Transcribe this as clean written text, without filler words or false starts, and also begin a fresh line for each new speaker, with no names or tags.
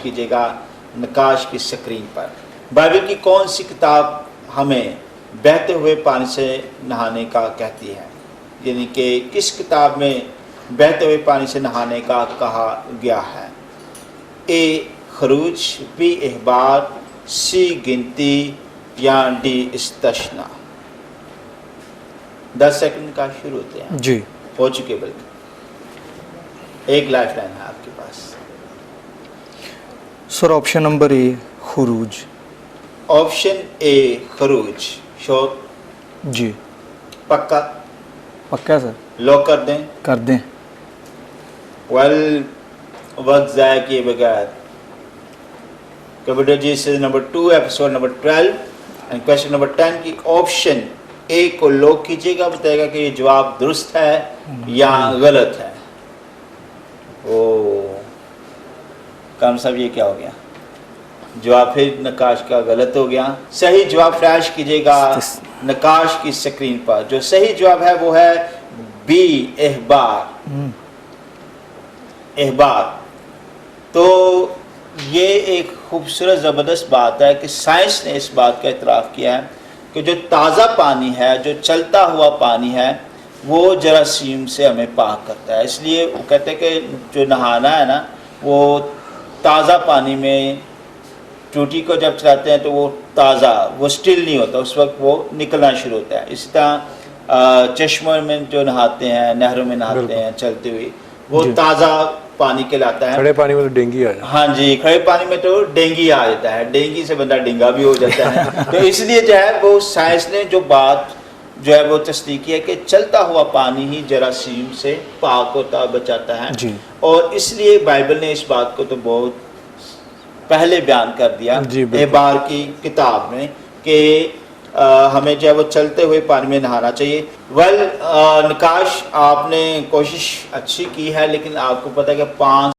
कीजिएगा नकाश की स्क्रीन पर। बाइबल की कौन सी किताब हमें बहते हुए पानी से नहाने का कहती है, यानी कि किस किताब में बहते हुए पानी से नहाने का कहा गया है? ए खरूज, बी अहबार, सी गिनती या डी इस्तशना। 10 सेकंड का शुरू होते हैं
जी।
हो चुके, बल्कि एक लाइफ लाइन है आपके पास।
सर ऑप्शन नंबर ए खुरूज।
ऑप्शन ए खरूज, श्योर?
जी
पक्का?
पक्का सर।
लॉक कर दें?
कर दें।
वेल, वक्त ज़ाया किए बगैर कंप्यूटर जी से number 2 episode number 12 and question number 10 की ऑप्शन ए को लॉक कीजिएगा, बताएगा कि ये जवाब दुरुस्त है या गलत है। ओ काम साहब, ये क्या हो गया? जवाब फिर नकाश का गलत हो गया। सही जवाब फ्लैश कीजिएगा नकाश की स्क्रीन पर। जो सही जवाब है वो है बी अहबार। अहबार। तो ये एक खूबसूरत ज़बरदस्त बात है कि साइंस ने इस बात का इतराफ़ किया है कि जो ताज़ा पानी है, जो चलता हुआ पानी है, वो जरासीम से हमें पाक करता है। इसलिए वो कहते हैं कि जो नहाना है ना, वो ताज़ा पानी में टूटी को जब चलाते हैं तो वो ताज़ा, वो स्टिल नहीं होता, उस वक्त वो निकलना शुरू होता है। इसी तरह चश्मों में जो नहाते हैं, नहरों में नहाते हैं चलते हुए, वो ताज़ा पानी कहलाता है।
खड़े पानी में तो डेंगी आ जाता है।
हाँ जी, खड़े पानी में तो डेंगी आ जाता है, डेंगी से बंदा डेंगा भी हो जाता है। तो इसलिए जो है वो साइंस ने जो बात जो है वो तस्दीक की है कि चलता हुआ पानी ही जरासीम से पाक होता बचाता है
जी।
और इसलिए बाइबल ने इस बात को तो बहुत पहले बयान कर दिया
जी, बिल्कुल।
एबार की किताब में कि हमें जो है वो चलते हुए पानी में नहाना चाहिए। वेल, नकाश आपने कोशिश अच्छी की है, लेकिन आपको पता है कि 5